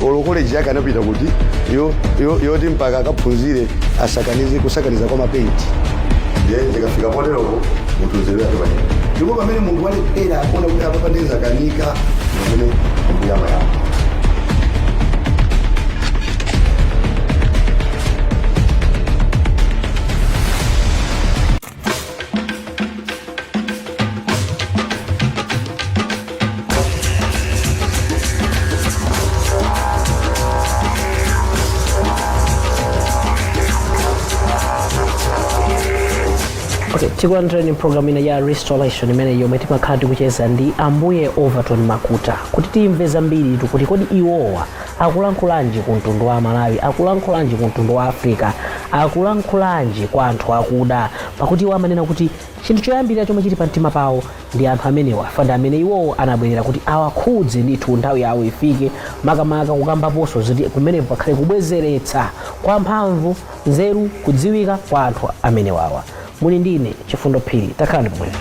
olokole jaka anapita kuti yoti mpaka akaphunzire kusakaniza kwa mapenti ndiye ndikafika poteroko mutuzelewa topani ndipo pamene munthu walephera akuona kuti apa pandeza kanika pamene mbuyama yawo. Tikuwa training program ina ya restoration imene yomwe timakhala kucheza ndi ambuye Overton Makuta kuti timve zambiri kuti kodi iwowa akulankhulanji ku mtundu wa Malawi, akulankhulanji ku mtundu wa Africa, akulankhulanji kwa anthu akuda, pakuti iwo amanena kuti chinthu choyambirira chomwe chili pa mtima pawo ndi anthu amenewa, fanda amene iwowo anabwerera kuti awakhudze ndithu nthawi yawo ifike makamaka kukambaponso zoti kumenepo pakhale kubwezeretsa kwa mphamvu, nzeru, kudziwika kwa anthu amenewawa. Muli ndine Chifundo Phiri, takhala ndi pomwepo.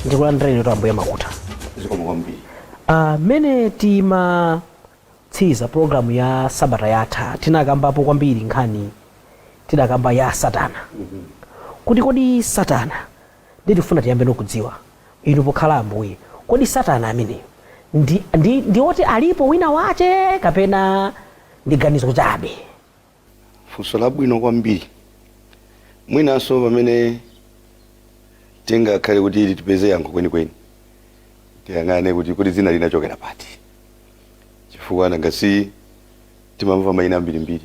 Ndikulandireni to ambuye Makuta. Zikomo kwambiri. Mene timatsiza programu ya Sabata yatha tinakambapo kwambiri nkhani tidakamba ya Satana. Kuti kodi Satana ndifuna tiyambe nokudziwa inu pokhala ambuye, kodi Satana amene ndi oti alipo wina wache kapena ndi ganizo chabe? Funso labwino kwambiri. Mwinanso pamene tingakhale kuti tipeze yankho kwenikweni tiyang'ane kuti kodi zina linachokera pati, chifukwa nangasi timamva mayina ambirimbiri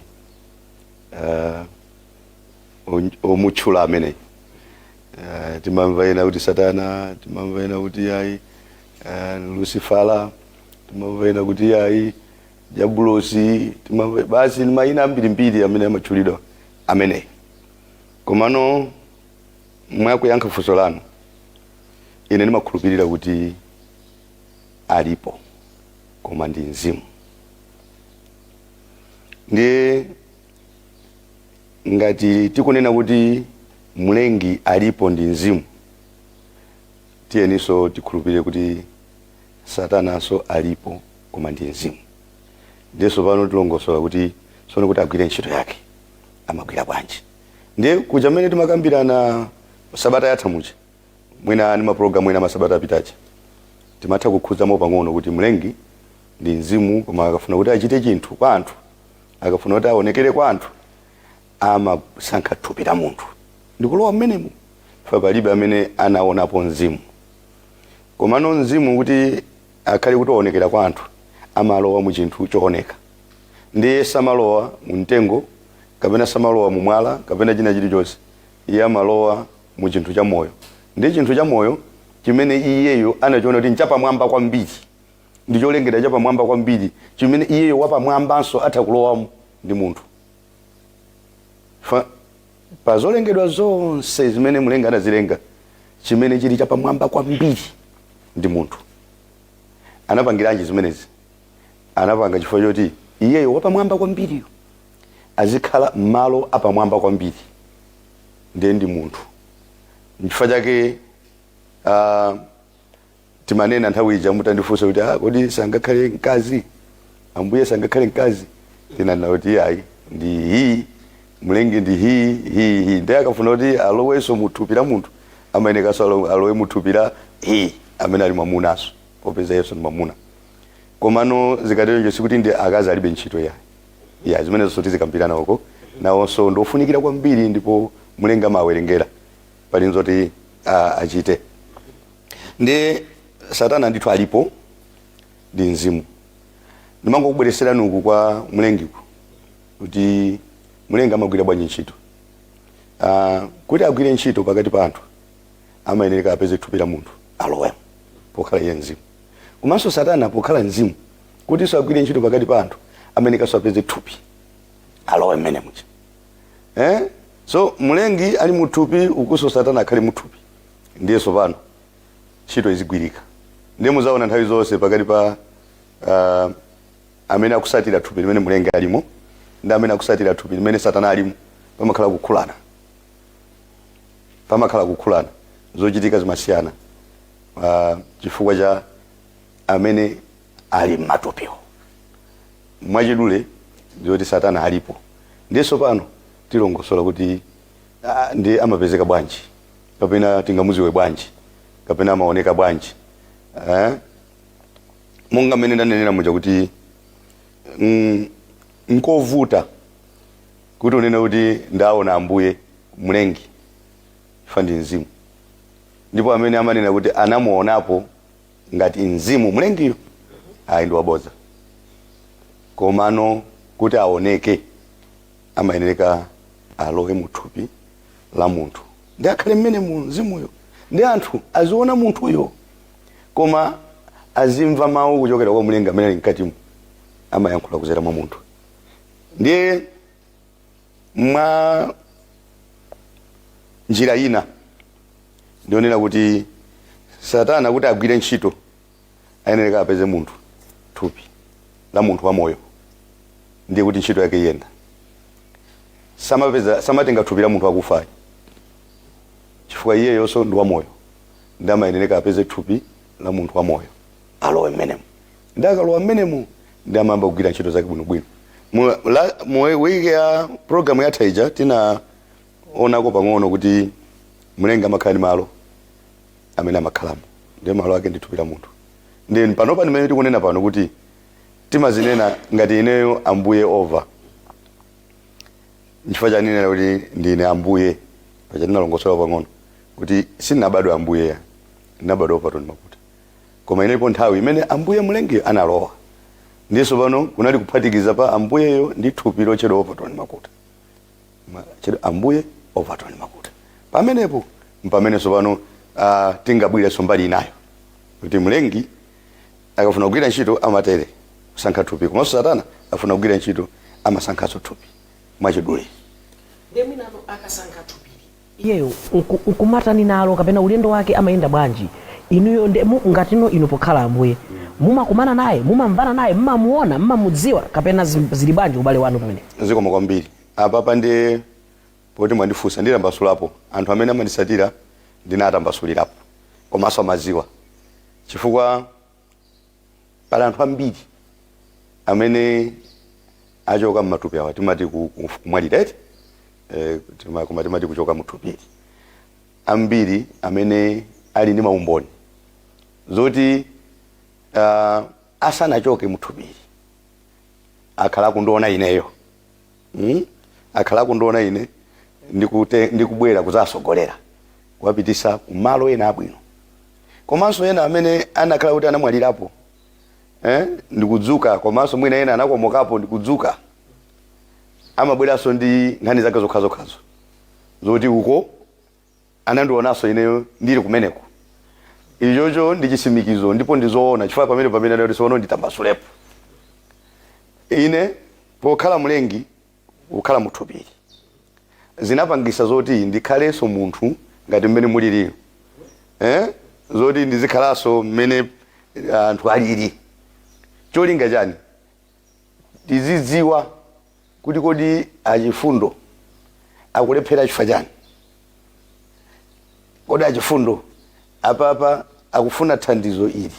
omutchula ameneyi. Timamva ena kuti Satana, timamva ena kuti yayi Lucifala, timamva ena kuti yayi Diabulosi, timamva basi mayina ambirimbiri amene amatchulidwa ameneyi. Komano mwakuyankha funso lanu ine ndimakhulupirira kuti alipo koma ndi mzimu. Ndiye ngati tikunena kuti mlengi alipo ndi mzimu, tiyeniso tikhulupirire kuti Satananso alipo koma ndi mzimu. Ndiyeso pano tilongosola kuti sono kuti agwire ntchito yake amagwira bwanji. Ndiye kuja mmene timakambirana Sabata yatha muja, mwina ni maprogramu ena masabata apitachi, timatha kukhuzamo pang'ono kuti mlengi ndi mzimu, koma akafuna kuti achite chinthu kwa anthu, akafuna kuti aonekere kwa anthu, amasankha thupi la munthu ndikulowa mmenemu. Fa palibe amene anaonapo mzimu. Komano mzimu kuti akhale kuti aonekera kwa anthu amalowa mu chinthu chooneka. Ndiye samalowa mu mtengo kapena samalowa mu mwala kapena china chilichonse, iye amalowa mu chinthu cha moyo. Ndiye chinthu cha moyo chimene iyeyo anachiona kuti nchapamwamba kwambiri, ndi cholengedwa chapamwamba kwambiri, chimene iyeyo wapamwambanso atha kulowamo ndi munthu. Pa zolengedwa zonse zimene mlengi anazilenga, chimene chili chapamwamba kwambiri ndi munthu. Anapangiranji zimenezi? Anapanga chifukwa choti iyeyo wapamwamba kwambiriyo azikhala malo apamwamba kwambiri, ndiye ndi munthu. N'chifukwa chake timanena nthawi ija mutandifunsa kuti kodi sangakhale mkazi, ambuye sangakhale mkazi, tinanena kuti ayi ndi hii mlengi ndi hii. Ndiye akafuna kuti alowenso muthupi la munthu amayenekanso alowe muthupi la hii amene ali mwamunaso, popeza Yesu ndi mwamuna. Komano zikatero sikuti ndi akazi alibe ntchito ya zimene zonse tizikambirana uko nawonso ndofunikira kwambiri, ndipo mlengi amawerengera pali nzoti achite. Ndiye Satana ndithu alipo ndi mzimu. Ndimangokubweresera nuku kwa mlengiku kuti mlengi amagwira bwanji ntchito. Kuti agwire ntchito pakati pa anthu amayenera apeze thupi la munthu alowemo pokhala iye mzimu. Komanso Satana pokhala mzimu kuti so agwire ntchito pakati pa anthu amayenera apeze thupi alowe mmene muja. So mlengi ali muthupi ukuso Satana akhale muthupi, ndiye sopano ntchito izigwirika. Ndiye muzaona nthawi zonse pakati pa amene akusatira thupi limene mlengi alimo ndi amene akusatira thupi limene Satana alimo, pamakhala kukhulana zochitika zimasiyana chifukwa cha amene ali m'matupiwo mwachidule ndioti Satana alipo. Ndiso pano tilongosola kuti ndi amapezeka bwanji, kapena tingamuziwe bwanji, kapena amaoneka bwanji. Monga mmene ndanenera muja kuti nkovuta kuti unene kuti ndaona Ambuye mlengi ifa ndi mzimu, ndipo amene amanena kuti anamuonapo ngati mzimu mlengiyo ndi wabodza. Komano kuti aoneke amayeneka alowe muthupi la munthu ndi akhale mmene mu mzimuyo, ndi anthu aziona munthuyo koma azimva mawu kuchokera kwa mlengi amene ali mkatimu, amayankhula kudzera mwa munthu. Ndiye mwa njira ina ndionera kuti Satana kuti agwire ntchito ayeneka apeze munthu, thupi la munthu wa moyo, ndiye kuti ntchito yake iyenda. Samatenga thupi la munthu akufa, chifukwa iye yonso ndi wa moyo, ndi amayeneka apeze thupi la munthu wa moyo alowe mmenemo. Ndi akalowa mmenemo ndi amayamba kugwira ntchito zake bwinobwino. Wiki ya programu ya Taija tinaonako pang'ono kuti mlengi amakhala ndi malo amene amakhalamo, ndiye malo ake ndi thupi la munthu. Ndi panopa ndimene tikunena pano kuti timazinena ngati ineyo Ambuye over, nchifukwa chanena kuti ndine Ambuye. Pacha tinalongosola pang'ono kuti sinabadwa Ambuye, ndinabadwa Overton Makuta, koma inepo nthawi imene Ambuye mlengi analowa. Ndiso pano kunali kuphatikiza pa Ambuyeyo ndi thupi lochedwa Overton Makuta, chedwa Ambuye Overton Makuta. Pamenepo mpamenenso pano tingabwireso mbali inayo kuti mlengi akafuna kugwira ntchito amatere kusankha thupi, komanso Satana afuna kugwira ntchito amasankhaso thupi mwachidule. Ndeminano akasankha thupi iyeyo ukumatani nalo kapena ulendo wake amayenda bwanji? Inuyo ngatino inu pokhala Ambuye mumakumana naye, mumamvana naye, mumamuona, mumamudziwa, kapena zili bwanji ubale wanu pamene? Zikoma kwambiri. Apapa ndi poti mwandifunsa ndilambasulapo anthu amene amandisatira ndinatambasulirapo komanso amaziwa, chifukwa pala anthu ambiri amene achoka m'matupi awa timati kumwalireti, timati kuchoka muthupi, ambiri amene ali ndi maumboni zoti asanachoke muthupi akhala kundiona ineyo, akhala kundiona ine ndikubwera kuzasogolera kuwapitisa kumalo ena abwino. Komanso ena amene anakhala kuti anamwalirapo ndikudzuka, komanso mwina ena anakomokapo ndikudzuka, amabweranso ndi nkhani zake zokhazokhazo zoti uko anandionaso ineyo ndili kumeneko. Ichocho ndi chisimikizo ndipo ndizoona, chifukwa pamene ndisono nditambasulepo. Ine pokhala mlengi kukhala muthupi zinapangisa zoti ndikhalenso munthu ngati mmene muliriyo, zoti ndizikhalaso mmene anthu aliri. Cholinga chani? Tizidziwa kuti kodi achifundo akulephera chifukwa chani, kodi achifundo apapa akufuna thandizo ili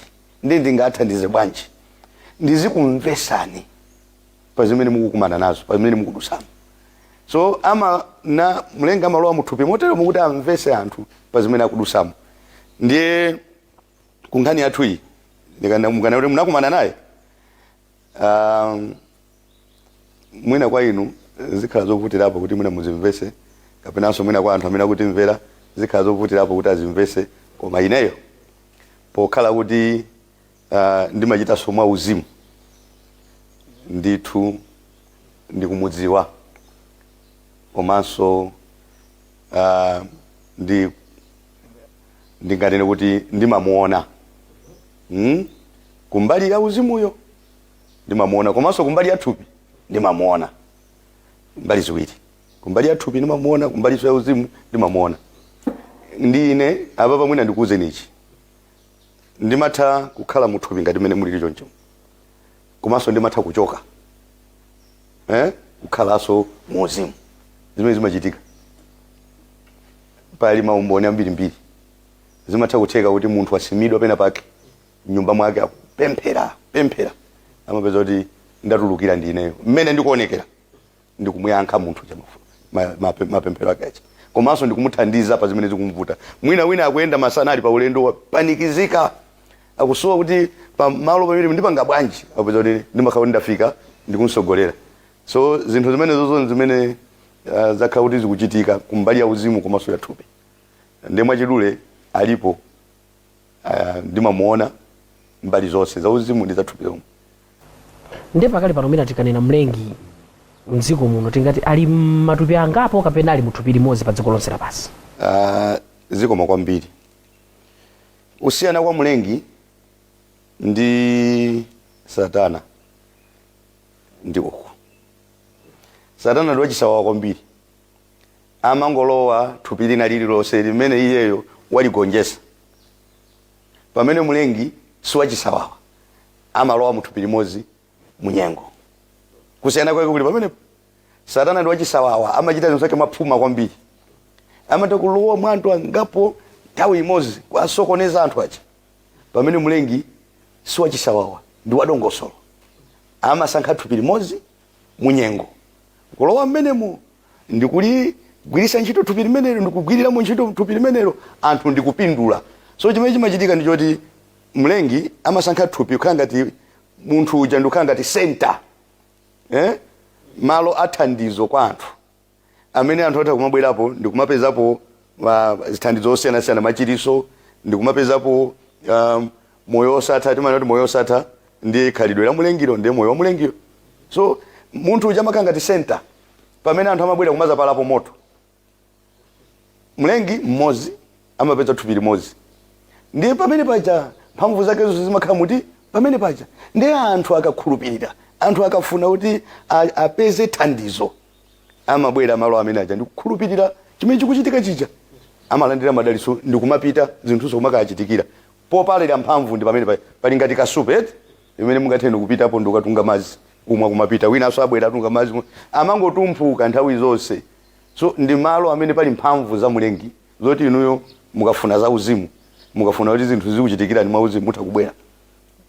ndi ndingathandize bwanji, ndizikumvesani pa zimene mukukumana nazo, pa zimene mukudusamo. So mlengi amalowa muthupi motero mukuti amvese anthu pa zimene akudusamo. Ndiye kunkhani yathu iyi mukana kuti munakumana naye, mwina kwa inu zikhala zovutirapo kuti mwina muzimvese, kapenanso mwina kwa anthu amene akuti mvera zikhala zovutirapo kuti azimvese. Koma ineyo pokhala kuti ndimachita somwa uzimu ndithu ndikumudziwa, komanso ndingatene kuti ndimamuona kumbali ya uzimuyo, ndimamuona, komanso kumbali ya thupi ndimamuona. Mbali ziwiri, kumbali ya thupi ndimamuona, kumbali ya uzimu ndimamuona. Ndine apapa mwina ndikuuze nichi, ndimatha kukhala muthupi ngati mmene mulili choncho, komanso ndimatha kuchoka kukhalaso muzimu. zimene zimachitika pali maumboni ambirimbiri zimatha kutheka kuti munthu asimidwa pena pake nyumba mwake pemphera amapeza kuti ndatulukira ndineyo mmene ndikuonekera ndikumuyankha munthu mapemphero ake acha komanso ndikumuthandiza pa zimene zikumvuta wina akuyenda masana ali pa ulendo wapanikizika akusowa kuti pa malo pamene ndipanga bwanji apeza kuti ndimakhala ndafika ndikumsogolera so zinthu zimene zozo zimene zakhala kuti zikuchitika kumbali ya uzimu komanso ya thupi ndiye mwachidule alipo ndimamuona mbali zonse za uzimu ndi za thupi lomwe. Ndiye pakali pano mina tikanena mlengi mdziko muno tingati ali matupi angapo kapena ali muthupi limodzi pa dziko lonse lapansi? Zikoma kwambiri. Usiyana kwa mlengi ndi Satana ndi uku. Satana ndi wachisawawa kwambiri. Amangolowa thupi lina lililonse limene iyeyo waligonjesa. Pamene mlengi si wachisawawa amalowa muthupi limodzi munyengo. Kusiyana kwake kuti pamene Satana ndi wachisawawa amachita zinthu zake mapfuma kwambiri. Amata kulowa mwantu angapo nthawi imodzi kwasokoneza anthu aja. Pamene mlengi si wachisawawa ndi wadongosolo. Amasankha thupi limodzi munyengo. Kulowa mmenemo ndikuligwirisa ntchito thupi limenelo ndikugwiriramo ntchito thupi limenelo anthu ndikupindula. So chimene chimachitika ndi choti mlengi amasankha thupi kukhala ngati munthu uja ndikukhala ngati center. Malo athandizo kwa anthu amene anthu atha kumabwerapo ndikumapezapo zithandizo zosiyana-siyana machiriso ndikumapezapo moyo osatha timana kuti moyo osatha ndi khalidwe la mulengiro ndi moyo wa mulengiro. So munthu uja amakhala ngati center pamene anthu amabwera kumazapalapo moto. Mlengi mmodzi amapeza thupi limodzi ndiye pamene paja mphamvu zake zonse zimakhala muti pamene paja ndiye anthu akakhulupirira anthu akafuna kuti apeze thandizo amabwera malo amene aja ndikukhulupirira chimene chikuchitika chija amalandira madaliso ndikumapita zinthu zokumakachitikira popalira mphamvu ndi pamene pali ngati kasupe imene mungatheni kupitapo ndikukatunga madzi kumwa kumapita winanso abwera atunga madzi amangotumphuka nthawi zonse. So ndi malo amene pali mphamvu za mlengi zoti inuyo mukafuna za uzimu mukafuna kuti zinthu zikuchitikira ndi mauzimu mutakubwera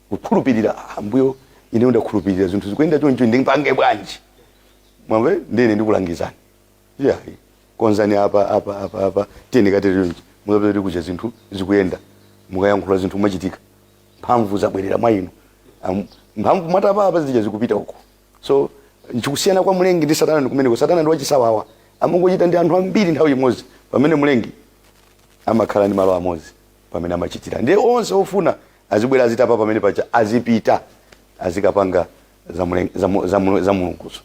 kukhulupirira ambuyo ine ndakhulupirira zinthu zikuyenda choncho ndingipange bwanji mwamve ndine ndikulangizani konzani apa tiyeni katerero muzapeza kuti zinthu zikuyenda mukayankhula zinthu machitika mphamvu zabwerera mwa inu mphamvu mwatapapa zija zikupita uko. So nchikusiyana kwa mlengi ndi Satana ndikumeneko. Satana ndi wachisawawa amangochita ndi anthu ambiri nthawi imodzi pamene mlengi amakhala ndi malo amodzi pamene amachitira ndiye onse ofuna azibwera azitapa pamene pacha azipita azikapanga za mulunguzo.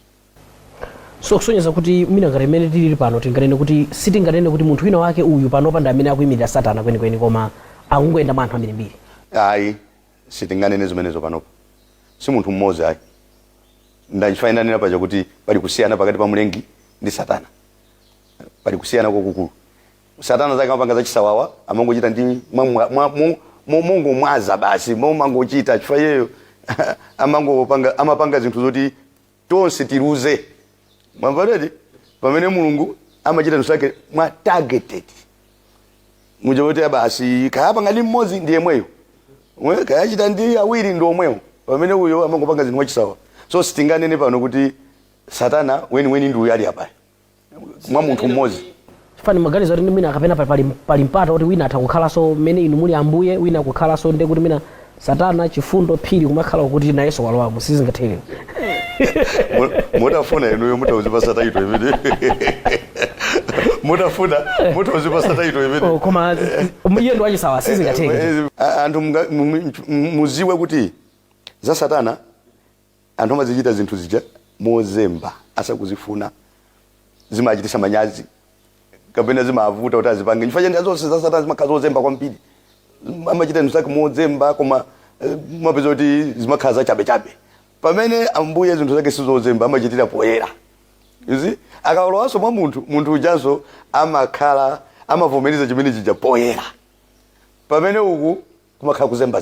So kusonyeza kuti mina ngati imene tili pano tinganene kuti sitinganene kuti munthu wina wake uyu pano panda amene akuyimirira Satana kwenikweni koma akungoyenda mwa anthu ambirimbiri. Ayi sitinganene zimenezo panopo si munthu mmodzi ayi ndachifanira nena paja kuti pali kusiyana pakati pa mlengi ndi Satana pali kusiyana kwakukulu. Satana zake amapanga zachisawawa amangochita ndi mungu mwaza basi momangochita chifukwa yeyo amapanga zinthu zoti tonse tiruze mwamvaledi pamene mulungu amachita zinthu zake mwa targeted mujoti basi kayapanga ndi mmodzi ndiye mweyo kayachita ndi awiri ndi omweyo pamene uyo amangopanga zinthu mwachisawa. So sitinganene pano kuti Satana weni ndi uyo ali apa mwa munthu mmodzi. Fani maganizo kuti mina akapena pali mpata kuti wina atakukhalanso mmene inu muli ambuye wina kukhalanso ndi kuti mina Satana chifundo phiri kumakhala kuti nayeso walowamo sizingatheke. Mutafuna inuyo mutauzipa Satana imene mutauzipa Satana imene koma iye ndo achisawa sizingatheke. Anthu muziwe kuti za Satana anthu amazichita zinthu zija mozemba asakuzifuna zimachitisa manyazi kapena zimavuta kuti azipange chifukwa cha zonse za Satana zimakhala zozemba kwambiri amachita zinthu zake mozemba koma mapeza kuti zimakhala za chabe pamene ambuye zinthu zake sizozemba amachitira poyera. You see akalowanso mwa munthu ujanso amakhala amavomereza chimene chija poyera pamene uku kumakhala kuzemba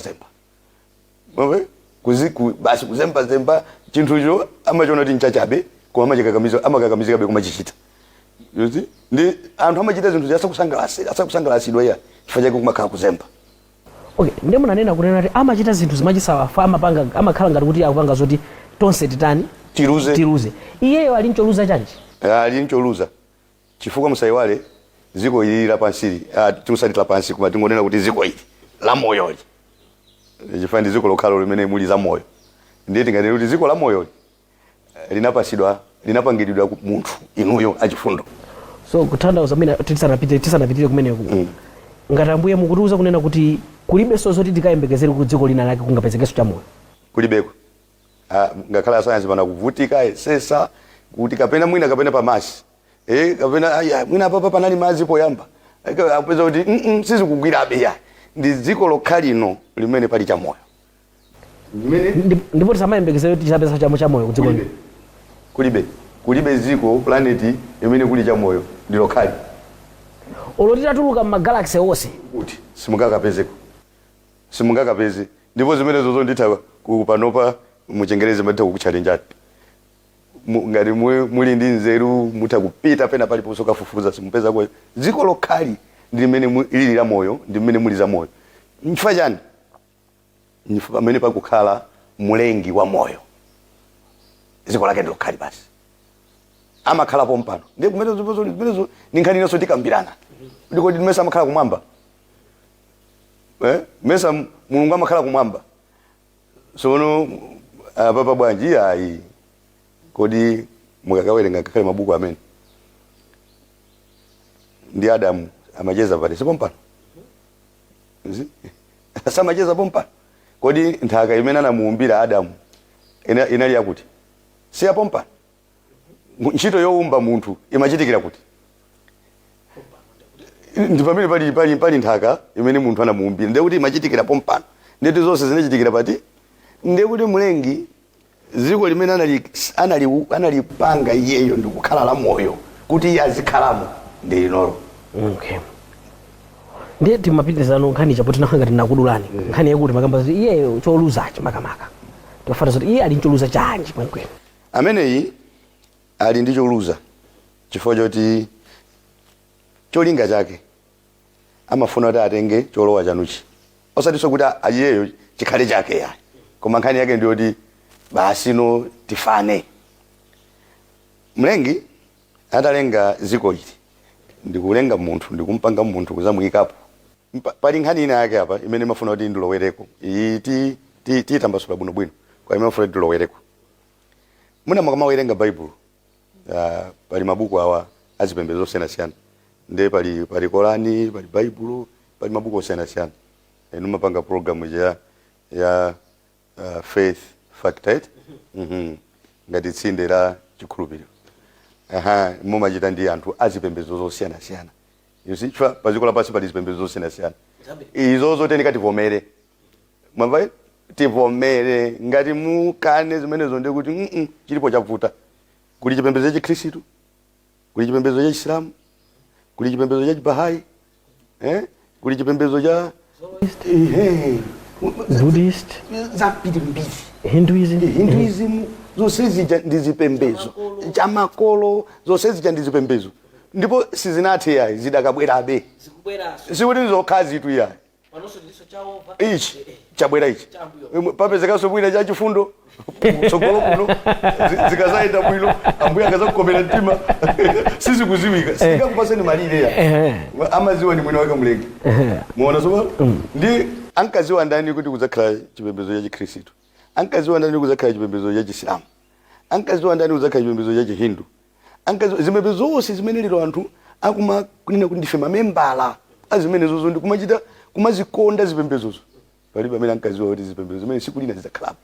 basi kuzemba chinthucho amachiona kuti nchachabe koma amakakamizikabe kumachichita you see ndi anthu amachita zinthu asakusangalasidwa iya chifukwa chake kumakhala kuzemba. Okay, ndiye munanena kunena kuti amachita zinthu zimachisawafa amakhala ngati kuti akupanga zoti tonse titani tiruze. Iyeyo ali ncholuza chanji? Ali ncholuza chifukwa musaiwale ziko ili la pansili timusalita pansi kuma tingonena kuti ziko ili la moyo li chifukwa ndi ziko lokhala limene muli za moyo. Ndiye tinganena kuti ziko la moyo linapangidwa munthu inuyo achifundo. So kutanthauza mina tisanapitire kumeneku ngati Ambuye mukutiuza kunena kuti kulibe zoti tikayembekezere ku dziko lina lake kungapezekenso cha moyo? Kulibeko. Ngakhala science bana kuvutika sesa kuti kapena mwina kapena pamasi kapena mwina papa panali mazi poyamba apeza kuti sizikugwira abeya ndi dziko lokhalino limene pali cha moyo. Ndipo tisamayembekezere kuti tichapeza cha moyo ku dziko lino. Kulibe dziko planeti imene kuli cha moyo ndi lokhali. Oloti tatuluka m'magalaxy onse kuti simungakapeze ndipo zimene zozo nditha kupanopa muchengereze matha kukuchallenge ngati muli ndi nzeru mutha kupita pena paliponso kafufuza simupeza kwa dziko lokhali ndi limene lili la moyo ndi limene muli za moyo. Nchifukwa chani? Nchifukwa pamene pakukhala mulengi wa moyo dziko lake ndi lokhali basi amakhalapo mpano. Ndiye kumene zimenezo ni nkhani inonso tikambirana ndiko mmesa amakhala kumwamba mesa Mulungu amakhala kumwamba. Sono papa bwanji ayi kodi mukakawerenga ngakhale mabuku amene ndi Adamu amacheza pale sipo mpano samacheza pompano. Kodi nthaka imene anamuumbira Adamu inali yakuti si yapo mpano? Ntchito youmba munthu imachitikira kuti ndi pamene pali nthaka imene munthu anamuumbira ndiye kuti imachitikira pompano. Ndiye zonse zinachitikira pati ndiye kuti mulengi ziko limene analipanga iyeyo ndi kukhala la moyo kuti iye azikhalamo ndi linolo. Okay. Ndiye timapitizano nkhani chapoti nakanga tinakudulani nkhani yakuti makamba zoti iyeyo choluzacho makamaka tikafata zoti iye ali ncholuza chanji kwenikweni. Ameneyi ali ndi choluza chifukwa choti cholinga chake amafuna kuti atenge cholowa chanuchi osatiso kuti iyeyo chikhale chake yani koma nkhani yake ndiyoti basi no tifane. Mlengi atalenga ziko ili ndikulenga munthu ndikumpanga munthu kuzamuyikapo pali nkhani ina yake apa imene mafuna kuti ndilowereko iyi titambasula bwinobwino kwa imene mafuna kuti ndilowereko. Muna makamawerenga Bible pali mabuku awa azipembedzo osiyanasiyana ndiye pali Korani pali Bible pali mabuku osiyanasiyana mapanga program ya faith factor ngati tsinde la chikhulupiriro mumachita ndi anthu azipembedzo zosiyanasiyana. You see paziko lapasi pali zipembedzo zosiyanasiyana izozo tenika tivomere mwamva tivomere ngati mukane zimenezo ndiye kuti chilipo chavuta. Kuli chipembedzo cha Chikhristu, kuli chipembedzo cha Islamu, kuli chipembedzo cha Bahai, kuli chipembedzo cha Buddhist, Hinduism, zonse zija ndi zipembedzo cha makolo, zonse zija ndi zipembedzo ndipo sizinathe yayi zidakabwerabe sikuti nzokhazi tu yayi ichi chabwera ichi papezekanso bwina cha chifundo tsogolo kuno zikazayenda bwino Ambuye akazakukomera mtima sizikuziwika sikakupaseni malire ya amaziwa ni mwini wake Mlengi muona soba ndi ankaziwa ndani kuti kuzakhala chipembedzo cha Chikhristu, ankaziwa ndani kuzakhala chipembedzo cha Chisilamu, ankaziwa ndani kuzakhala chipembedzo cha Chihindu, ankaziwa zimene zonse zimene lero anthu akuma kunena kuti ndife mamembala azimene zozo ndi kumachita kumazikonda zipembezozo palibe amene ankaziwa kuti zipembezo zimene sikulina zizakhalapo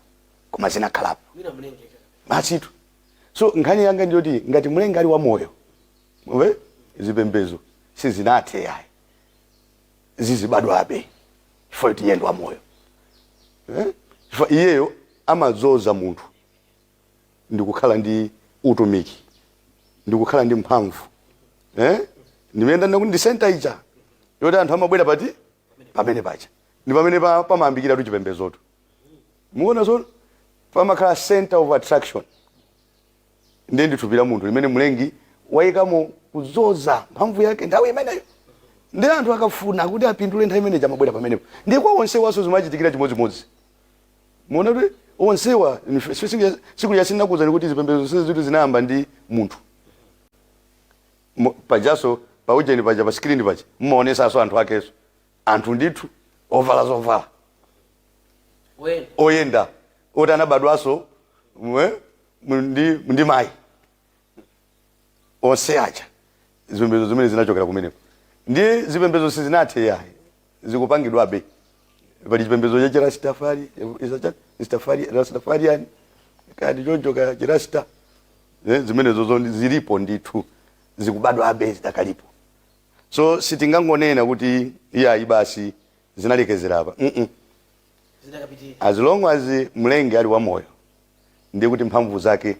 koma zinakhalapo masitu. So nkhani yanga ndiyoti ngati Mlengi ali wa moyo mwe zipembezo sizinathe yayi zizibadwabe chifukwa kuti yendo wa moyo chifukwa iyeyo amazoza munthu ndikukhala ndi utumiki ndikukhala ndi mphamvu ndimenda ndakuti ndi center ija yoti anthu amabwera pati pamene pacha ndi pamene pamayambikira tu chipembezoto muona so pamakhala center of attraction ndiye ndithupira munthu limene Mlengi wayikamo kuzoza mphamvu yake nthawi imeneyo. Ndi anthu akafuna kuti apindule nthawi imeneyo amabwera pamenepo. Ndi kwa onsewa zimachitikira chimodzimodzi. Muona kuti onsewa siku yasina kuzani kuti zipembedzo zitu zinayamba ndi munthu. Pajaso paujeni paja pa screen paja mumaonesanso anthu akeso. Anthu ndithu ovala zovala. Oyenda oti anabadwaso ndi mayi. Onse aja zipembedzo zimene zinachokera kumeneko. Ndi zipembedzo sizinathe yayi zikupangidwabe. Pali chipembedzo cha Rastafari, Rastafarian, kadi choncho ka Rasta. Zimene zozo zilipo ndithu zikubadwabe zidakalipo. So sitingangonena kuti iyayi basi zinalekezera apa. As long as mlengi ali wa moyo ndiye kuti mphamvu zake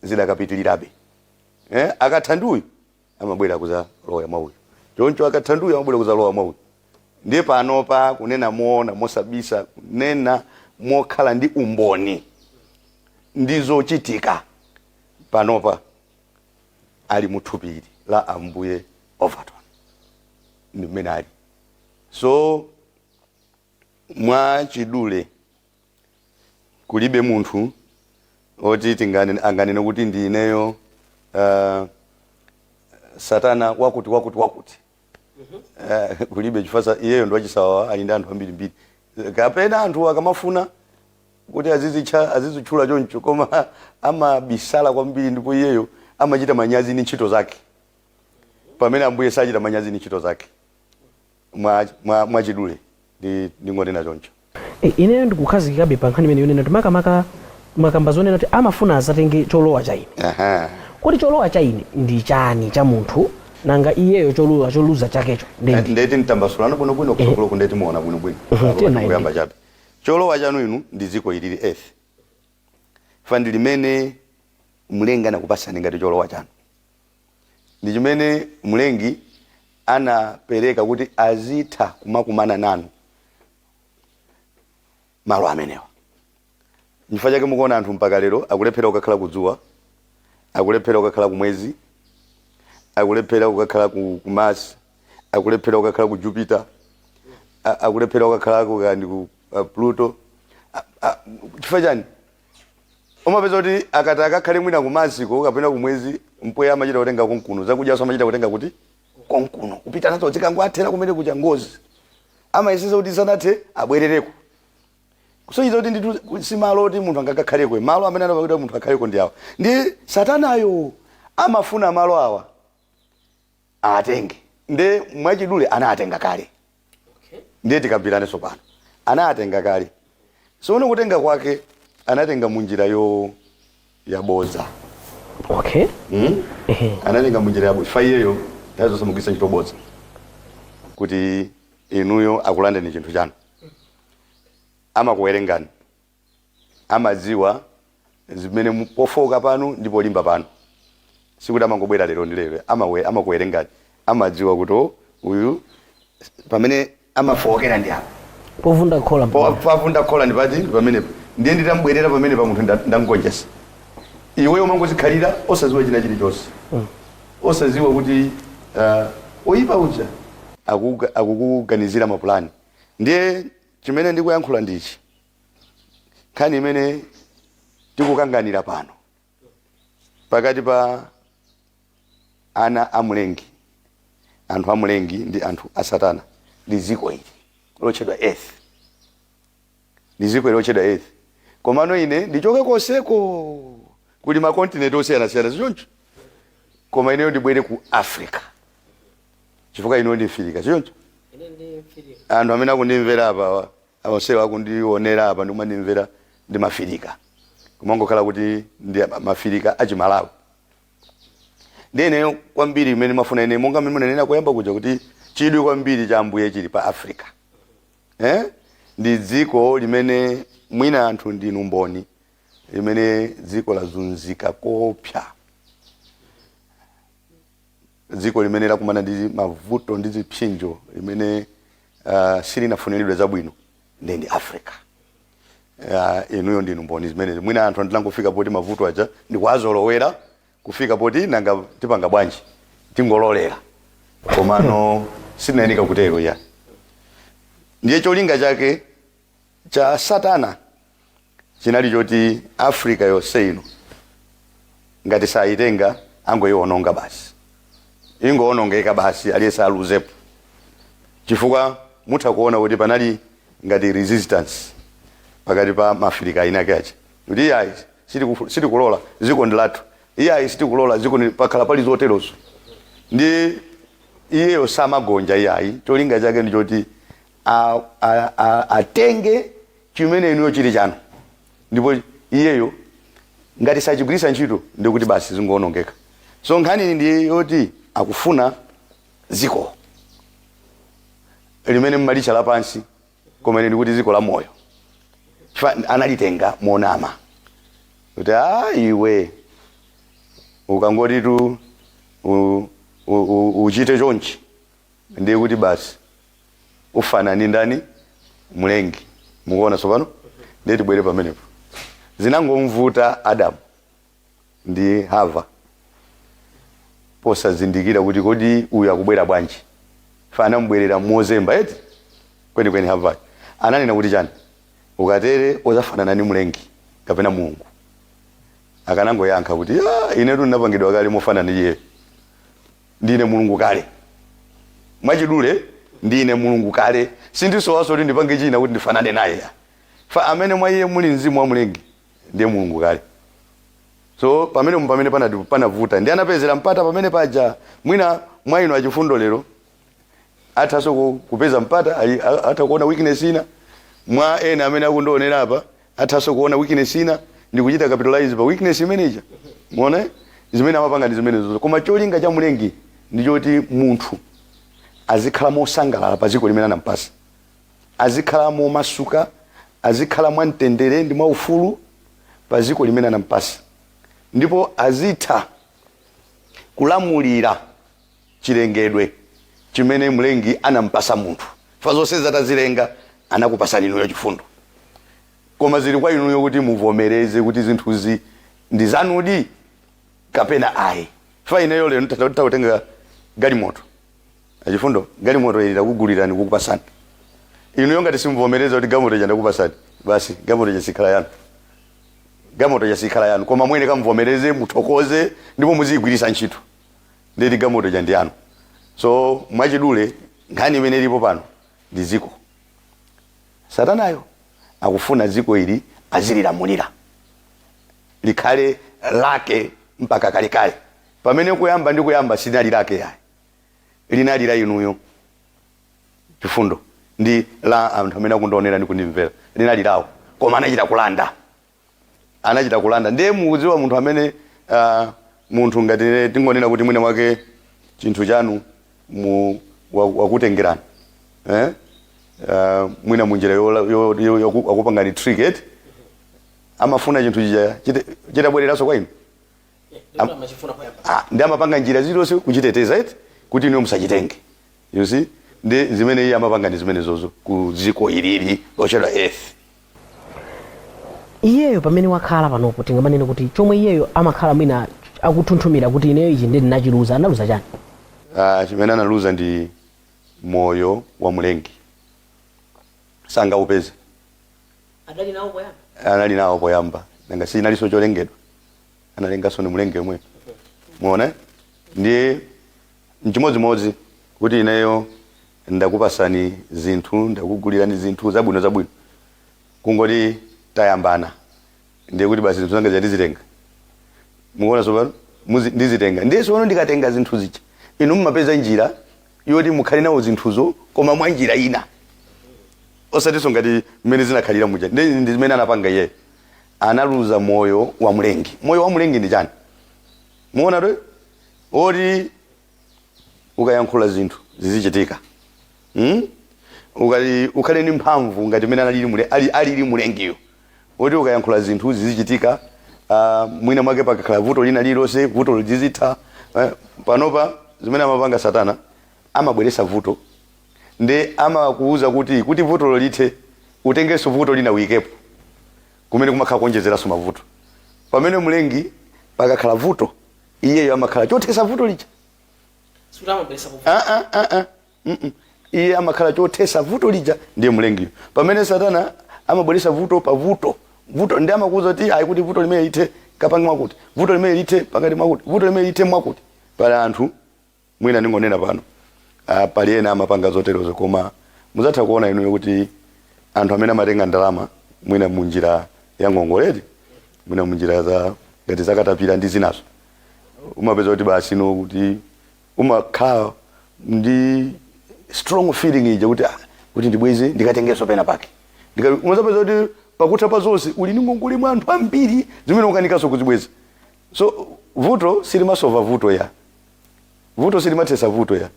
zidakapitirirabe. Akathanduyu amabwera kuza loya mauyo. Choncho akathanduyu amabwera kuza loya mauyo. Ndiye panopa kunena moona mosabisa kunena mokhala ndi umboni ndizo chitika panopa ali muthupiri la Ambuye Overton ndi mmene ali. So mwa chidule kulibe munthu oti anganene kuti ndi ineyo Satana wakuti. Kulibe chifasa iyeyo ndo achisawa ali ndi anthu ambiri. Kapena anthu akamafuna kuti azizichula choncho koma amabisala kwambiri ndipo iyeyo amachita manyazi ndi ntchito zake. Pamene Ambuye sachita manyazi ndi ntchito zake. Mwa chidule ndingonena choncho. Ineyo ndikukhazikikabe pa nkhani imene yonena kuti makamba zonena kuti amafuna azatenge cholowa cha ine. Kuti cholowa cha ine ndi chani cha munthu nanga iyeyo choluza chakecho ndeti ntambasulano bwino kusokolo kundeti muona bwino kuyamba chabe. Cholowa chanu inu ndi dziko ilili earth. Fandi limene mlengi anakupasani ngati cholowa chanu. Ndi chimene mlengi anapereka kuti azitha kumakumana nanu malo amenewa. Chifukwa chake mukuona anthu mpaka lero akulephera kukakhala kudzuwa, akulephera kukakhala kumwezi, akulephera kukakhala ku Mars, akulephera kukakhala ku Jupiter, akulephera kukakhala ku Pluto. Chifukwa chani? Umapeza kuti akataka khale mwina ku Mars ko kapena ku mwezi mpweya amachita kutenga konkuno, zakudya so amachita kutenga kuti konkuno. Kupita nazo zikango athera kumene kucha ngozi. Amayesesa kuti sanathe abwerereko. Kusoyiza kuti nditu simalo kuti munthu angakhaleko. Malo amene anapakuti munthu akhaleko ndi awa. Ndi Satanayo amafuna malo awa atenge. Nde mwachidule anatenga kale. Ndiye tikambirane sopano. Anatenga kale. So uno kutenga kwake anatenga munjira ya boza. Anatenga munjira ya boza. Faiyeyo yazo samugisa ntchito boza. Kuti inuyo akulanda ni chinthu chanu. Amakuwerengani. Amadziwa zimene pofoka panu ndipo limba panu. Sikuti amangobwera lero ndi lero. Amakuwerengani. Amadziwa kuti uyu pamene amafokera ndi apo. Povunda khola ndi pati pamene ndiye nditambwerera pamene pa munthu ndangonjesa. Iweyo mangozikhalira osaziwa china chilichonse. Osaziwa kuti oyipa uja akukuganizira mapulani. Ndiye chimene ndikuyankhula ndichi. Nkhani imene tikukanganira pano pakati pa ana amlengi, anthu amlengi ndi anthu a Satana ndi dziko ili lochedwa earth. Ndi dziko lochedwa earth. Komano ine ndichoke koseko kuli makontinenti osiyana-siyana choncho. Koma ineyo ndibwere ku Africa. Chifukwa ino ndifirika choncho. Anthu amene akundimvera apa awosewa akundionera apa ndimandimvera ndi mafirika. Kumangokhala kuti ndi mafirika achi Malawi. Ndiye kwambiri imene mafuna ine monga mmene munanena kuyamba kuja kuti chidwi kwambiri cha Ambuye chili pa Africa. Ndi dziko limene mwina anthu ndi numboni limene dziko lazunzika kopya. Dziko limene lakumana ndi mavuto ndi zipsinjo limene silinafunilidwe zabwino ndi Africa. Inuyo ndi numboni zimene mwina anthu ndilangofika poti mavuto aja ndi kwazolowera kufika poti nanga tipanga bwanji tingololera komano sinayenika kutero ya ndiye cholinga chake cha Satana chinali choti Africa yonse ino ngati sayitenga angoyiwononga basi, ingowonongeka basi aliyesa aluzepo, chifukwa mutha kuona kuti panali ngati resistance pakati pa Maafrika inake acha kuti iyayi sitikulola ziko ndi lathu, iyayi sitikulola ziko pakhala pali zoterozo. Ndi iyeyo samagonja iyayi, cholinga chake ndi choti atenge chimene inuyo chili chanu, ndipo iyeyo ngati sachigwirisa ntchito ndikuti basi zingowonongeka. So nkhani ndiye yoti akufuna ziko limene mmalicha lapansi komene ndikuti ziko la moyo, analitenga monama kuti iwe ukangoti tu uchite chonchi ndiye kuti basi ufana ni ndani mlengi. Mukuona sopano ndiye tibwere pamenepo zinangomvuta Adamu ndi Hava posazindikira kuti kodi uyu akubwera bwanji, fana mbwerera mozemba eti kweni Hava ananena kuti chani ukatere uzafanana ni mlengi kapena Mulungu. Akanangoyankha kuti ine ndinapangidwa kale mofana ndi iye, ndine Mulungu kale mwachidule, ndine Mulungu kale sindisowaso kuti ndipange china kuti ndifanane naye. Fa amene mwa iye muli mzimu wa mlengi ndiye Mulungu kale. So pamene panavuta ndi anapezera mpata pamene paja mwina mwa ino achifundo lero athaso kupeza mpata atakuona weakness ina mwa ena amene akundionera apa athaso kuona weakness ina ndi kuchita capitalize pa weakness imeneja. Muona zimene amapanga ndi zimene zozo, koma cholinga cha mlengi ndi choti munthu azikhala mosangalala pa dziko limene anampasa, azikhala momasuka, azikhala mwamtendere ndi mwaufulu pa dziko limene anampasa, ndipo azitha kulamulira chilengedwe chimene mlengi anampasa munthu. Fa zonse zatazilenga anakupasani inuyo chifundo, koma zili kwa inuyo kuti muvomereze kuti zinthuzi ndi zanudi kapena ayi. Fa ineyo lero tatakutenga galimoto achifundo, galimoto ili takugulirani kukupasani inuyo, ngati simvomereza kuti galimoto ija ndakupasani basi galimoto ija sikhala yanu, galimoto ija sikhala yanu, koma mwene kamvomereze muthokoze ndipo muzigwirisa ntchito ndeti galimoto ija ndi yanu. So mwachidule nkhani imene ilipo pano ndi ziko. Satanayo akufuna ziko ili azililamulira likhale lake mpaka kalekale. Pamene kuyamba ndi kuyamba sinali lake yayi, linali la inuyo chifundo ndi la anthu amene akundionera ndi kundimvera, linali lawo, koma anachita kulanda. Ndiye mukudziwa munthu amene munthu ngati tingonena kuti mwina mwake chinthu chanu wakutengerani mwina munjira akupangani trick amafuna chinthu chitabwereraso kwa inu, ndi amapanga njira zilonse kuchiteteza eti kuti inu musachitenge. You see, ndi zimene iye amapanga ndi zimene zozo ku ziko ilili lochedwa earth. Iyeyo pamene wakhala panopo tingamanene kuti chomwe iyeyo amakhala mwina akuthunthumira kuti ineyo ichi ndi ndinachiluza, analuza chani? Chimene analuza ndi moyo wa mlengi, sangaupeze. Anali nawo poyamba nanga sinaliso cholengedwa, analengaso ni mlengi yemwe. Muona ndiye nchimodzimodzi kuti ineyo ndakupasani zinthu, ndakugulirani zinthu zabwino kungoti tayambana ndiye kuti basi zinthu zanga ndizitenga. Muona sopano ndizitenga, ndiye sono ndikatenga zinthu zichi inu mmapeza njira yoti mukhale nawo zinthuzo koma mwa njira ina osatiso ngati mmene zinakhalira muja. Ndi zimene anapanga iye, analuza moyo wa mlengi. Moyo wa mlengi ndi chani? Muona to oti ukayankhula zinthu zizichitika, ukhale ndi mphamvu ngati mmene alili mlengiyo, oti ukayankhula zinthu zizichitika. Mwina mwake pakakhala vuto lina lilonse, vuto lizitha. Panopa zimene amapanga Satana amabweresa vuto, ndi amakuuza kuti vuto lolithe utengeso vuto lina uikepo kumene kumakhala kuonjezeraso mavuto. Pamene mlengi pakakhala vuto iyeyo amakhala chothesa vuto lija. iye amakhala chotesa vuto lija ndiye mlengiyo. Pamene Satana amabweresa vuto pa vuto ndi amakuza kuti ayi kuti vuto limene lite kapange mwakuti, vuto limene lite pakati mwakuti, vuto limene lite mwakuti. Pali anthu mwina ndingonena pano pali ena amapanga zoterozo, koma muzatha kuona inuyo kuti anthu amene amatenga ndalama mwina munjira ya ngongoleti, mwina munjira za ngati zakatapira ndi zinazo, umapeza kuti basi no kuti umakhala ndi strong feeling ija kuti ndibweze ndikatengeso pena pake. Umapeza kuti pakutha pa zonse uli ndi ngongole mwa anthu ambiri zimene ukanikaso kuzibweza. So vuto silimasova vuto ya. Vuto silimathesa vuto ya.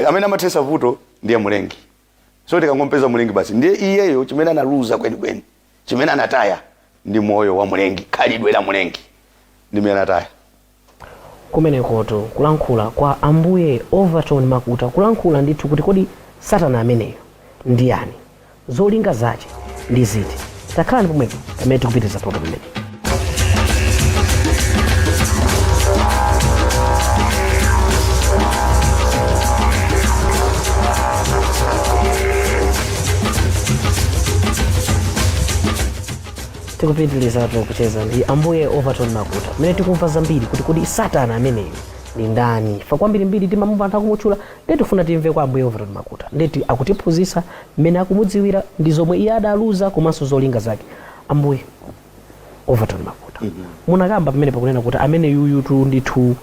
Amene amathesa vuto ndiye mlengi. So tikangompeza mlengi basi ndiye iyeyo chimene analuza kwenikweni, chimene anataya ndi moyo wa mlengi, khalidwe la mlengi ndimene anataya. Kumenekoto kulankhula kwa ambuye Overton Makuta, kulankhula ndithu kuti kodi Satana ameneyo ndi yani, zolinga zace ndi ziti. Takhalani pomwepo pamene tikupitiriza programu imeneyi. Tikupitiriza kucheza ndi ambuye Overton Makuta, mene tikumva zambiri kuti kodi Satana ameneyo ndi ndani. Fa kwambiri mbiri timamumva anthu akumutchula, ndiye tifuna timve kwa ambuye Overton Makuta, ndiye akutiphunzitsa mmene akumudziwira ndi zomwe iye adaluza komanso zolinga zake. Ambuye Overton Makuta, munakamba pamene pakunena kuti amene yuyutu ndithu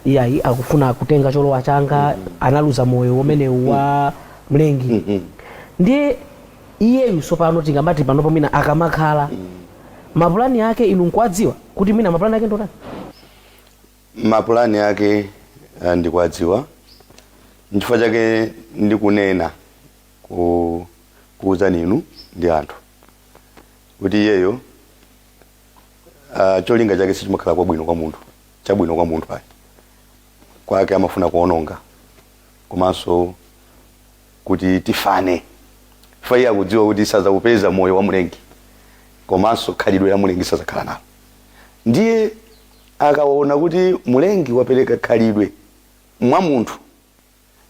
iyayi akufuna kutenga cholowa changa, analuza moyo umenewu wa mlengi. Ndiye iyeyu sopano tingambati pano pomina akamakhala mapulani yake inu nkwadziwa kuti mina mapulani yake ndotani? Mapulani yake ndikwadziwa, nchifukwa chake ndikunena kuuza ninu ndi anthu kuti iyeyo cholinga chake sichimakhala kwabwino kwa munthu, chabwino kwa munthu ayi. Kwake amafuna kuononga komanso kuti tifane. Iye akudziwa kuti sazakupeza moyo wa mlengi komanso khalidwe la mlengi sazakhala nalo. Ndiye akaona kuti mlengi wapereka khalidwe mwa munthu,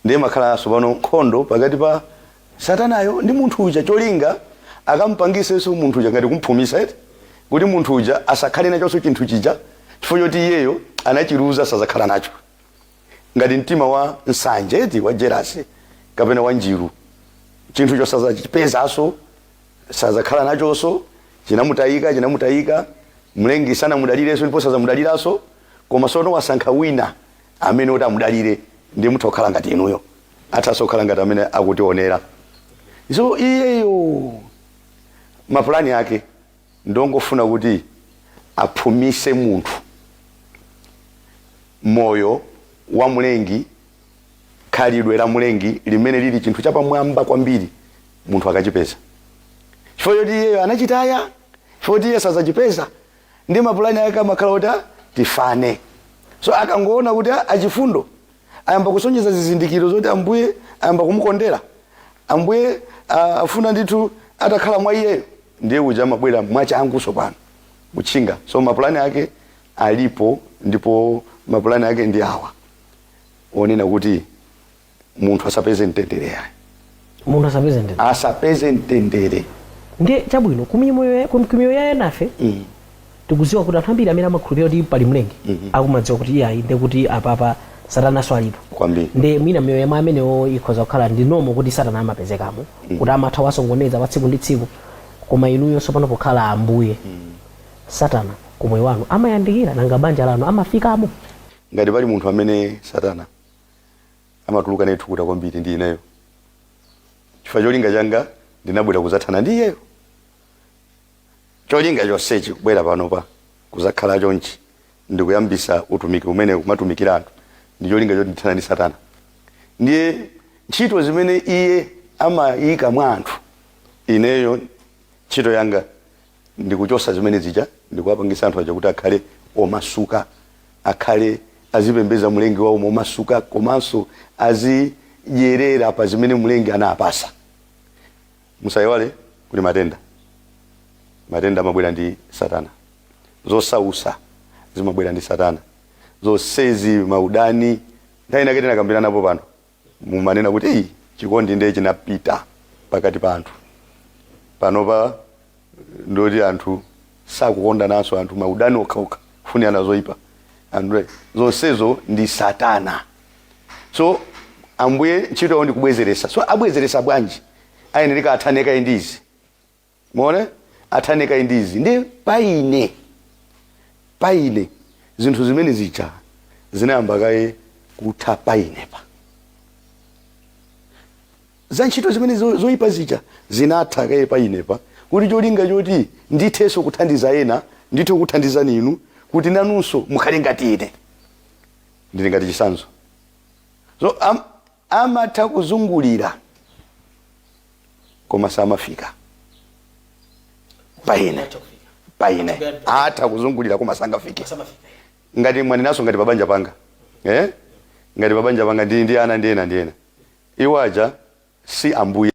ndiye makhalanso pano nkhondo pakati pa Satanayo ndi munthu uja, cholinga akampangisenso munthu uja ngati kumphumisa eti kuti munthu uja asakhale nachonso chinthu chija, chifukwa choti iyeyo anachiluza sazakhala nacho. Ngati mtima wa nsanje eti wa jelasi kapena wa njiru, chinthu cho sazachipezaso sazakhala nachonso, chinamutayika mlengi sana mudalireso ndipo sazamudaliraso, koma sono wasankha wina amene oti amudalire ndi munthu okhala ngati inuyo, athaso okhala ngati amene akutionera. So iyeyo mapulani yake ndongofuna kuti aphumise munthu moyo wa mlengi, khalidwe la mlengi limene lili chinthu chapamwamba kwambiri munthu akachipeza. Chifukwa choti iyeyo anachitaya, chifukwa choti iye sazachipeza, ndi mapulani yake amakhala kuti tifane. So akangoona kuti achifundo ayamba kusonyeza zizindikiro zoti ambuye ayamba kumukondera, ambuye afuna ndithu atakhala mwa iyeyo, ndiye uja amabwera mwachangu sopano kutchinga. So mapulani yake alipo, ndipo mapulani yake ndi awa onena kuti munthu asapeze mtendere yaye. Munthu asapeze mtendere. Asapeze mtendere. Ndiye chabwino kumiyoyo yaye nafe tikuziwa kuti anthu ambiri amene amakhulupirira kuti pali mlengi akumadziwa kuti iyayi ndi kuti apapa Satana alipo kwambiri. Ndiye mwina miyoyo yamwe amenewo ikhoza kukhala ndi nomo kuti Satana amapezekamo, kuti amatha wasongoneza wa tsiku ndi tsiku, koma inuyo sopano pokhala ambuye Satana kumoyo wanu amayandikira nanga banja lanu amafikamo? Ngati pali munthu amene Satana amatuluka nethu kuta kwambiri ndi ineyo, chifukwa cholinga changa ndinabwera kuzathana ndi iyeyo. Cholinga chonsechi kubwera panopa kuzakhala chonchi ndikuyambisa utumiki umene kumatumikira anthu, ndi cholinga choti ndithana ndi Satana. Ndiye ntchito zimene iye amayika mwa anthu, ineyo ntchito yanga ndikuchosa zimene zija, ndikuwapangisa anthu aja kuti akhale omasuka, akhale azipembeza mlengi wawo momasuka, komanso azidyerera pa zimene mlengi anapasa. Musayiwale kuti matenda amabwera ndi Satana, zosausa zimabwera ndi Satana, zonsezi maudani nthawi inake tinakambirana napo pano mumanena kuti chikondi ndiye chinapita pakati pa anthu panopa ndoti anthu sakukonda naso anthu maudani okhaokha kufunirana zoyipa anthu zonsezo ndi satana. So ambuye ntchito yawo ndi kubwezeresa. So abwezeresa bwanji ayenera athaneka indizi muone athaneka indizi ndi paine zinthu zimene zicha zinayamba kaye kutha painepa za ntchito zimene zoyipa zicha zinatha kaye painepa kuti cholinga choti ndithenso kuthandiza ena ndithe kuthandiza ninu kuti nanunso mukhale ngati ine ndili ngati chisanzo. So amatha kuzungulira koma samafika paine atha kuzungulira koma sangafike ngati mwaninaso ngati babanja panga ngati babanja panga ndi ana ndi ena iwaja si ambuye